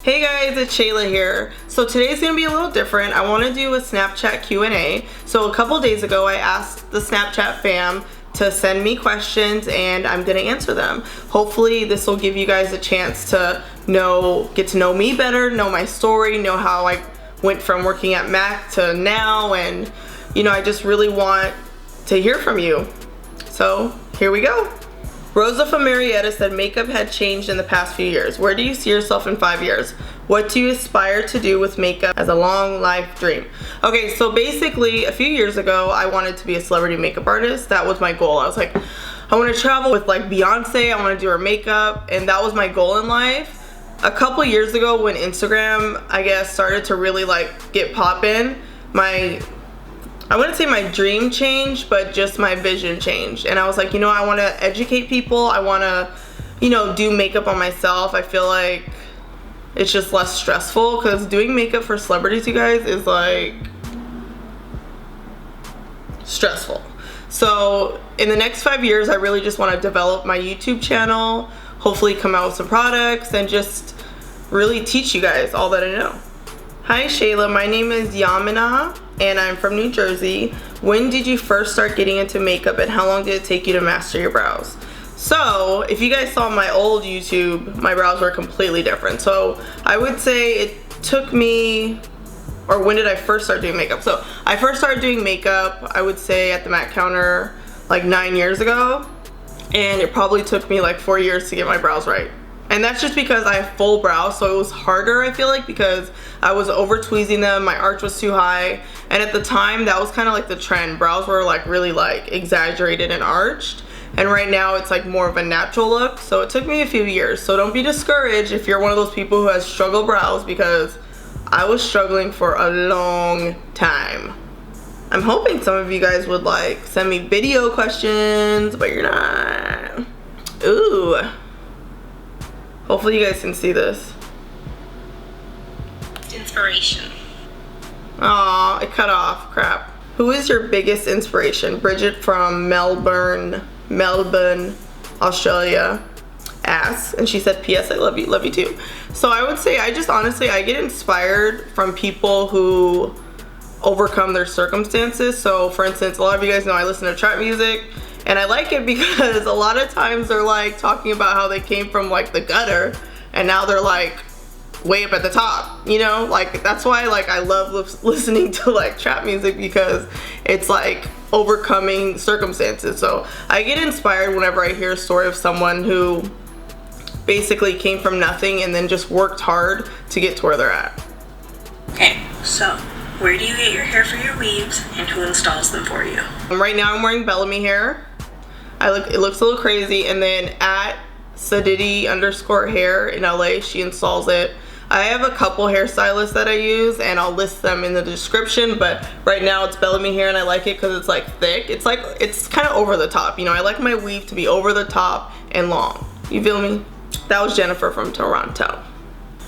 Hey guys, it's Shayla here. So today's gonna be a little different. I want to do a Snapchat Q&A. So a couple days ago I asked the Snapchat fam to send me questions and I'm gonna answer them. Hopefully this will give you guys a chance to get to know me better, know my story, know how I went from working at Mac to now, and I just really want to hear from you. So here we go. Rosa from Marietta said makeup had changed in the past few years. Where do you see yourself in 5 years? What do you aspire to do with makeup as a long life dream? Okay, so basically a few years ago I wanted to be a celebrity makeup artist. That was my goal. I was like, I want to travel with like Beyonce, I want to do her makeup, and that was my goal in life. A couple years ago when Instagram, I guess, started to really like get poppin', I wouldn't say my dream changed, but just my vision changed. And I was like, I want to educate people. I want to, do makeup on myself. I feel like it's just less stressful, because doing makeup for celebrities, you guys, is like stressful. So in the next 5 years, I really just want to develop my YouTube channel, hopefully come out with some products, and just really teach you guys all that I know. Hi Shayla, my name is Yamina and I'm from New Jersey. When did you first start getting into makeup and how long did it take you to master your brows? So if you guys saw my old YouTube, my brows were completely different. So I would say it took me, or when did I first start doing makeup? So I first started doing makeup, I would say at the Mac counter like 9 years ago, and it probably took me like 4 years to get my brows right. And that's just because I have full brows, so it was harder, I feel like, because I was over tweezing them, my arch was too high, and at the time that was kind of like the trend. Brows were like really like exaggerated and arched, and right now it's like more of a natural look. So it took me a few years, so don't be discouraged if you're one of those people who has struggle brows, because I was struggling for a long time. I'm hoping some of you guys would like send me video questions, but you're not. Ooh. Hopefully you guys can see this. Inspiration. Aw, it cut off, crap. Who is your biggest inspiration? Bridget from Melbourne, Australia asks, and she said, P.S. I love you too. So I would say I get inspired from people who overcome their circumstances. So for instance, a lot of you guys know I listen to trap music. And I like it because a lot of times they're like talking about how they came from like the gutter and now they're like way up at the top, like that's why like I love listening to like trap music, because it's like overcoming circumstances. So I get inspired whenever I hear a story of someone who basically came from nothing and then just worked hard to get to where they're at. Okay, so where do you get your hair for your weaves and who installs them for you? Right now I'm wearing Bellamy hair. It looks a little crazy, and then at Sadidi_hair in LA, she installs it. I have a couple hairstylists that I use and I'll list them in the description, but right now it's Bellamy hair and I like it because it's like thick. It's kind of over the top, I like my weave to be over the top and long. You feel me? That was Jennifer from Toronto.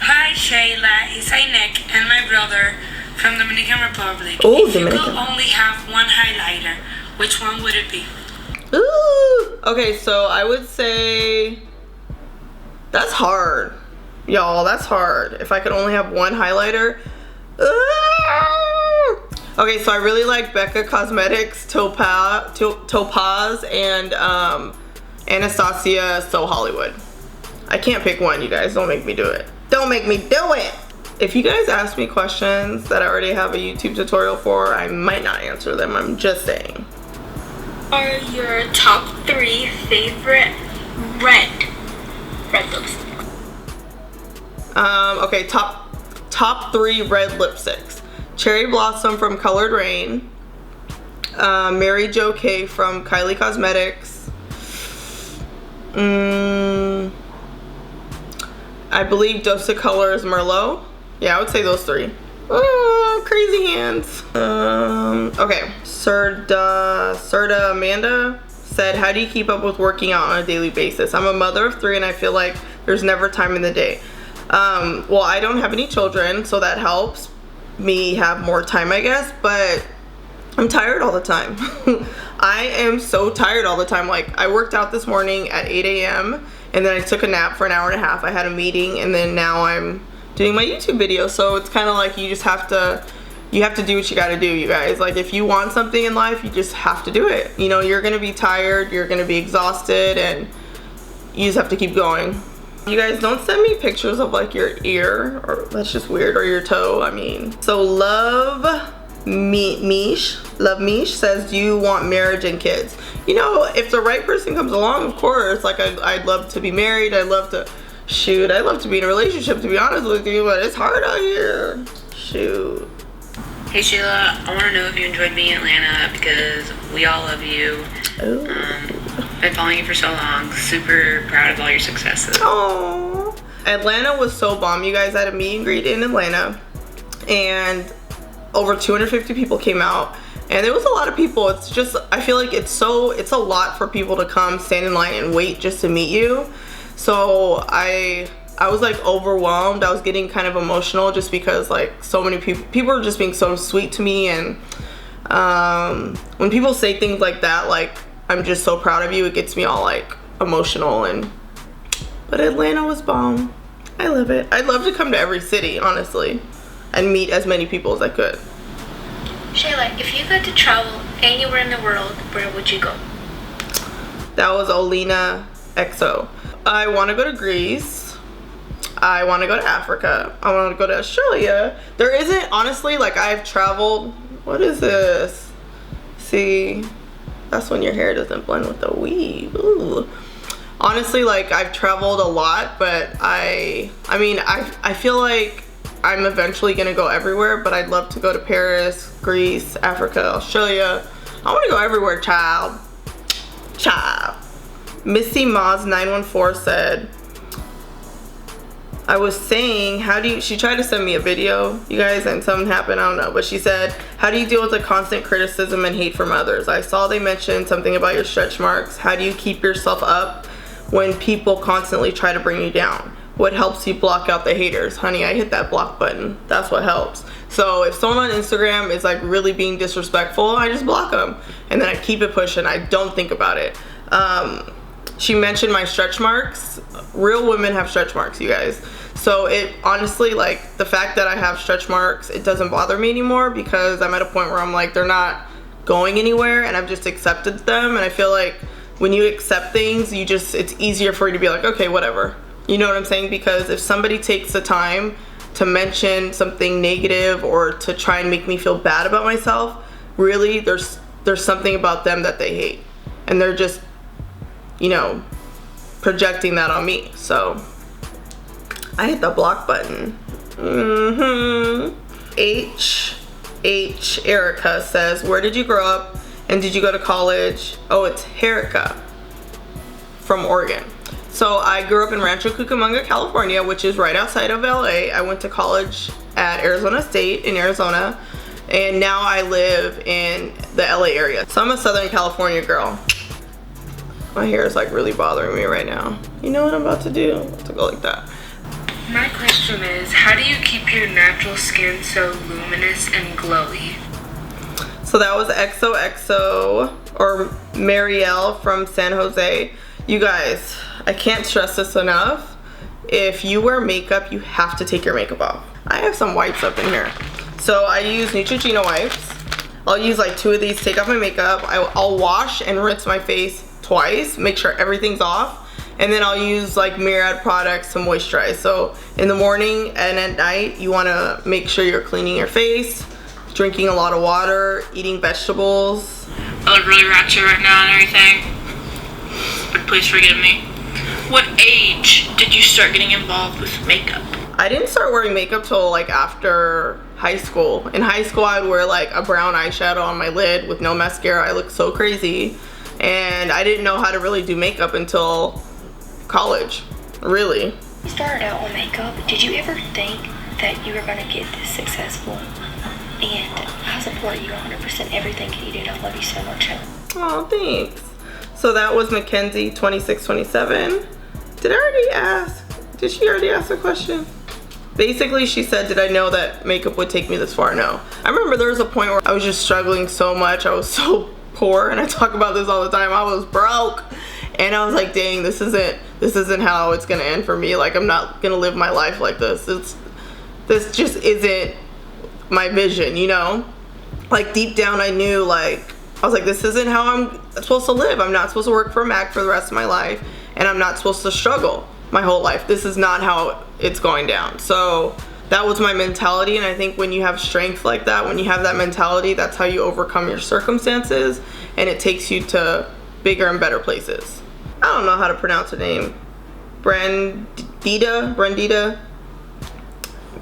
Hi Shayla, it's Nick and my brother from Dominican Republic. Ooh, if Dominican. You could only have one highlighter, which one would it be? Ooh. Okay, so I would say that's hard, y'all. That's hard. If I could only have one highlighter. Okay, so I really like Becca Cosmetics Topaz and Anastasia So Hollywood. I can't pick one, you guys. Don't make me do it. Don't make me do it. If you guys ask me questions that I already have a YouTube tutorial for, I might not answer them. I'm just saying. Are your top 3 favorite red lipsticks? Okay, top 3 red lipsticks. Cherry Blossom from Colored Rain, Mary Jo K from Kylie Cosmetics, I believe Dose of Colors Merlot. Yeah, I would say those 3. Oh, crazy hands. Okay, Serta Amanda said, how do you keep up with working out on a daily basis? I'm a mother of 3 and I feel like there's never time in the day. Well, I don't have any children, so that helps me have more time, I guess, but I'm tired all the time. I am so tired all the time. Like, I worked out this morning at 8 a.m. and then I took a nap for an hour and a half. I had a meeting and then now I'm doing my YouTube video. So it's kind of like you have to do what you got to do, you guys. Like if you want something in life, you just have to do it. You know, you're gonna be tired, you're gonna be exhausted, and you just have to keep going. You guys, don't send me pictures of like your ear, or that's just weird, or your toe, I mean. So Love Mish says, do you want marriage and kids? You know, if the right person comes along, of course. Like I'd love to be married, I'd love to be in a relationship, to be honest with you, but it's hard out here. Shoot. Hey Shayla, I want to know if you enjoyed being in Atlanta because we all love you. Been following you for so long. Super proud of all your successes. Oh, Atlanta was so bomb, you guys. I had a meet and greet in Atlanta, and over 250 people came out, and there was a lot of people. It's just, I feel like it's a lot for people to come stand in line and wait just to meet you. So I was like overwhelmed. I was getting kind of emotional just because like so many people are just being so sweet to me, and when people say things like that, like I'm just so proud of you, it gets me all like emotional. But Atlanta was bomb. I love it. I'd love to come to every city, honestly, and meet as many people as I could. Shayla, if you got to travel anywhere in the world, where would you go? That was Olena XO. I want to go to Greece. I want to go to Africa. I want to go to Australia. There isn't, honestly, like I've traveled. What is this? See, that's when your hair doesn't blend with the weave. Ooh. Honestly, like I've traveled a lot, but I mean, I feel like I'm eventually gonna go everywhere, but I'd love to go to Paris, Greece, Africa, Australia. I want to go everywhere, child. Missy Moz 914 said, I was saying, she tried to send me a video, you guys, and something happened, I don't know, but she said, how do you deal with the constant criticism and hate from others? I saw they mentioned something about your stretch marks. How do you keep yourself up when people constantly try to bring you down? What helps you block out the haters? Honey, I hit that block button. That's what helps. So if someone on Instagram is like really being disrespectful, I just block them, and then I keep it pushing. I don't think about it. She mentioned my stretch marks. Real women have stretch marks, you guys. So it honestly, like the fact that I have stretch marks, it doesn't bother me anymore because I'm at a point where I'm like, they're not going anywhere, and I've just accepted them. And I feel like when you accept things, it's easier for you to be like, okay, whatever. You know what I'm saying? Because if somebody takes the time to mention something negative or to try and make me feel bad about myself, really, there's something about them that they hate, and they're just, you know, projecting that on me. So I hit the block button. H Erica says, where did you grow up and did you go to college? Oh, it's Erica from Oregon. So I grew up in Rancho Cucamonga, California, which is right outside of LA. I went to college at Arizona State in Arizona, and now I live in the LA area. So I'm a Southern California girl. My hair is like really bothering me right now. You know what I'm about to do? I'm about to go like that. My question is, how do you keep your natural skin so luminous and glowy? So that was XOXO, or Marielle from San Jose. You guys, I can't stress this enough. If you wear makeup, you have to take your makeup off. I have some wipes up in here. So I use Neutrogena wipes. I'll use like 2 of these, take off my makeup. I'll wash and rinse my face twice, make sure everything's off. And then I'll use like Myriad products to moisturize. So in the morning and at night, you wanna make sure you're cleaning your face, drinking a lot of water, eating vegetables. I look really ratchet right now and everything, but please forgive me. What age did you start getting involved with makeup? I didn't start wearing makeup till like after high school. In high school, I would wear like a brown eyeshadow on my lid with no mascara. I looked so crazy. And I didn't know how to really do makeup until college, really. You started out on makeup. Did you ever think that you were going to get this successful? And I support you 100% everything you do. I love you so much. Oh, thanks. So that was Mackenzie 2627. Did I already ask? Did she already ask a question? Basically, she said, did I know that makeup would take me this far? No. I remember there was a point where I was just struggling so much. I was so poor, and I talk about this all the time. I was broke, and I was like, dang, this isn't how it's gonna end for me. Like, I'm not gonna live my life like this. this just isn't my vision, you know? Like deep down I knew, like, I was like, this isn't how I'm supposed to live. I'm not supposed to work for Mac for the rest of my life, and I'm not supposed to struggle my whole life. This is not how it's going down. So that was my mentality, and I think when you have strength like that, when you have that mentality, that's how you overcome your circumstances, and it takes you to bigger and better places. I don't know how to pronounce her name. Brandita?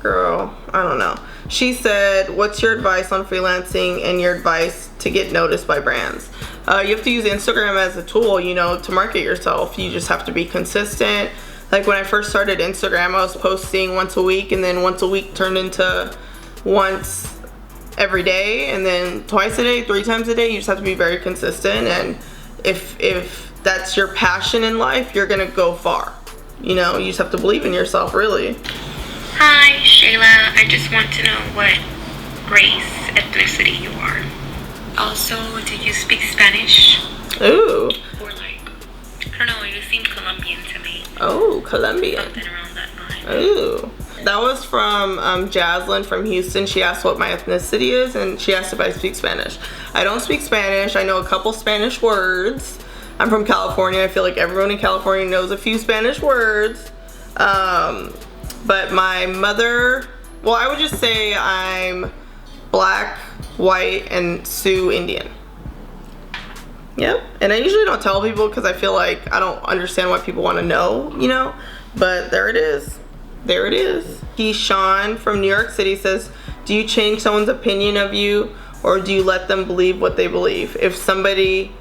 Girl, I don't know. She said, what's your advice on freelancing and your advice to get noticed by brands? You have to use Instagram as a tool, you know, to market yourself. You just have to be consistent. Like when I first started Instagram, I was posting once a week, and then once a week turned into once every day, and then twice a day, 3 times a day. You just have to be very consistent, and if that's your passion in life, you're gonna go far. You know, you just have to believe in yourself, really. Hi, Shayla. I just want to know what race, ethnicity you are. Also, do you speak Spanish? Ooh. Or like, I don't know, you seem Colombian to me. Oh, Colombian. Something around that line. Ooh. That was from Jaslyn from Houston. She asked what my ethnicity is, and she asked if I speak Spanish. I don't speak Spanish. I know a couple Spanish words. I'm from California. I feel like everyone in California knows a few Spanish words. But my mother, well, I would just say I'm Black, white, and Sioux Indian. Yep. And I usually don't tell people because I feel like I don't understand what people want to know, you know? But there it is. There it is. Sean from New York City says, do you change someone's opinion of you, or do you let them believe what they believe? If somebody,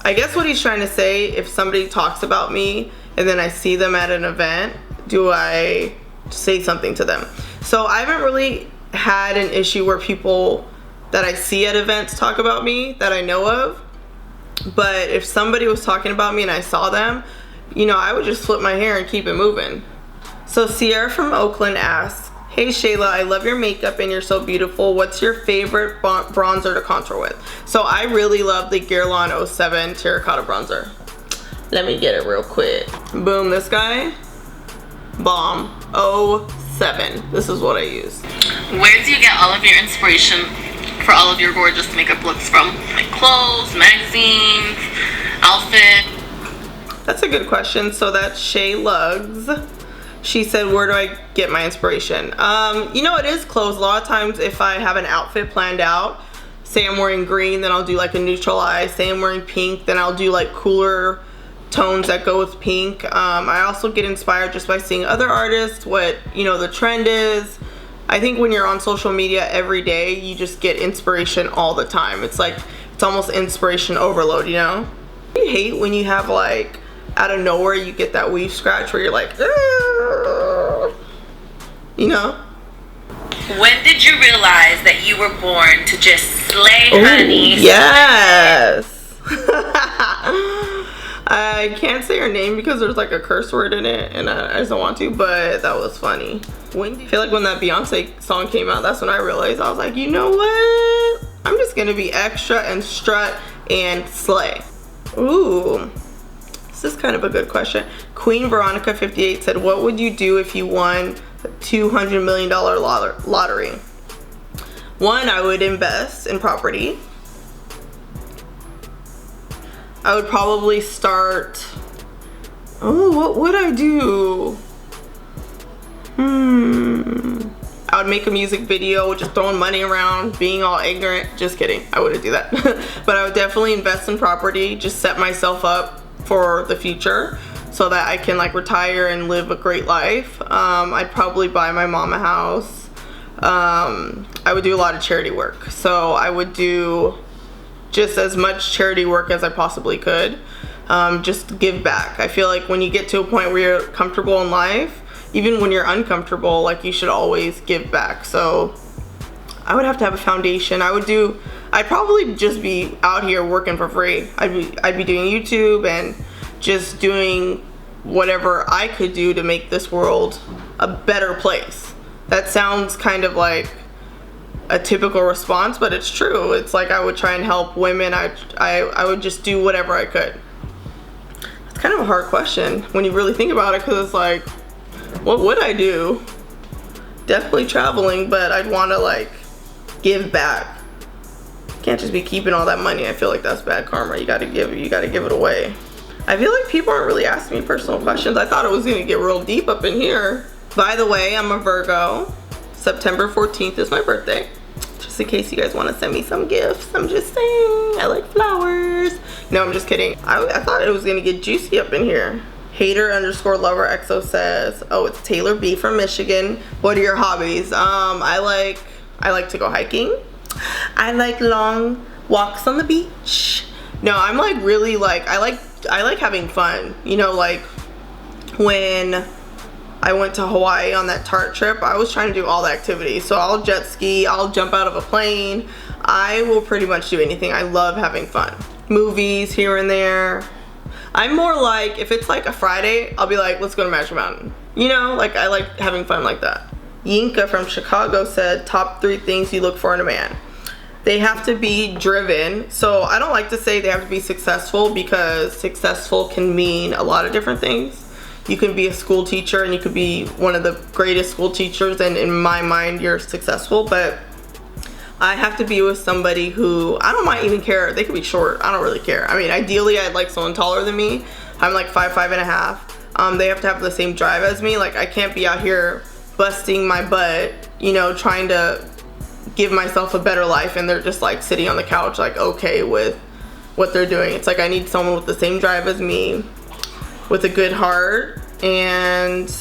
I guess what he's trying to say, if somebody talks about me and then I see them at an event, do I say something to them? So I haven't really had an issue where people that I see at events talk about me that I know of. But if somebody was talking about me and I saw them, you know, I would just flip my hair and keep it moving. So Sierra from Oakland asks, hey Shayla, I love your makeup and you're so beautiful. What's your favorite bronzer to contour with? So I really love the Guerlain 07 Terracotta Bronzer. Let me get it real quick. Boom, this guy, bomb, 07. This is what I use. Where do you get all of your inspiration for all of your gorgeous makeup looks from? Like clothes, magazines, outfit? That's a good question. So that's Shay Lugs. She said, where do I get my inspiration? You know, it is clothes. A lot of times if I have an outfit planned out, say I'm wearing green, then I'll do like a neutral eye. Say I'm wearing pink, then I'll do like cooler tones that go with pink. I also get inspired just by seeing other artists, what, you know, the trend is. I think when you're on social media every day, you just get inspiration all the time. It's like, it's almost inspiration overload, you know? You hate when you have like, out of nowhere, you get that weave scratch where you're like, you know? When did you realize that you were born to just slay, honey? Yes. I can't say her name because there's like a curse word in it, and I just don't want to, but that was funny. I feel like when that Beyonce song came out, that's when I realized, I was like, you know what? I'm just gonna be extra and strut and slay. Ooh. This is kind of a good question. Queen Veronica 58 said, what would you do if you won the $200 million lottery? One, I would invest in property. I would probably start, what would I do? I would make a music video just throwing money around, being all ignorant. Just kidding, I wouldn't do that. But I would definitely invest in property, just set myself up for the future so that I can like retire and live a great life. I'd probably buy my mom a house. I would do a lot of charity work. So I would do just as much charity work as I possibly could. Just give back. I feel like when you get to a point where you're comfortable in life, even when you're uncomfortable, like you should always give back. So I would have to have a foundation. I'd probably just be out here working for free. I'd be doing YouTube and just doing whatever I could do to make this world a better place. That sounds kind of like a typical response, but it's true. It's like I would try and help women. I would just do whatever I could. It's kind of a hard question when you really think about it, because it's like, what would I do? definitely traveling, but I'd want to like give back. Can't just be keeping all that money. I feel like that's bad karma. You gotta give it away. I feel like people aren't really asking me personal questions. I thought it was gonna get real deep up in here. By the way, I'm a Virgo. September 14th is my birthday. Just in case you guys want to send me some gifts. I'm just saying, I like flowers. No, I'm just kidding. I thought it was gonna get juicy up in here. Hater_lover XO says, oh, it's Taylor B from Michigan. What are your hobbies? I like to go hiking. I like long walks on the beach. No, I'm like really like, I like having fun. You know, like when I went to Hawaii on that Tart trip, I was trying to do all the activities. So I'll jet ski, I'll jump out of a plane. I will pretty much do anything. I love having fun. Movies here and there. I'm more like, if it's like a Friday, I'll be like, let's go to Magic Mountain. You know, like I like having fun like that. Yinka from Chicago said, top 3 things you look for in a man. They have to be driven. So I don't like to say they have to be successful, because successful can mean a lot of different things. You can be a school teacher and you could be one of the greatest school teachers, and in my mind you're successful, but I have to be with somebody who, I don't mind even care, they could be short, I don't really care. I mean, ideally I'd like someone taller than me. I'm like 5'5.5". They have to have the same drive as me. Like I can't be out here busting my butt, you know, trying to give myself a better life, and they're just like sitting on the couch like okay with what they're doing. It's like I need someone with the same drive as me, with a good heart, and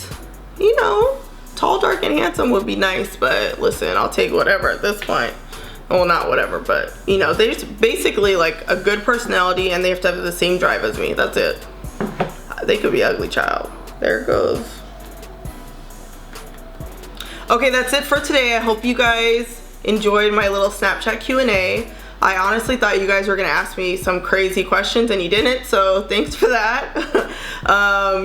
you know, tall, dark, and handsome would be nice, but listen, I'll take whatever at this point. Well, not whatever, but you know, they just basically like a good personality, and they have to have the same drive as me. That's it. They could be ugly, child. There it goes. Okay, that's it for today. I hope you guys enjoyed my little Snapchat Q&A. I honestly thought you guys were gonna ask me some crazy questions, and you didn't, so thanks for that.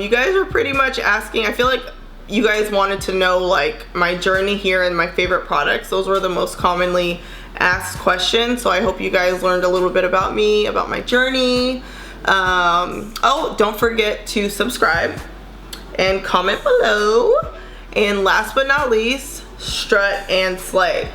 You guys were pretty much asking, I feel like you guys wanted to know like my journey here and my favorite products. Those were the most commonly asked questions, so I hope you guys learned a little bit about me, about my journey. Oh, don't forget to subscribe and comment below, and last but not least, strut and slay.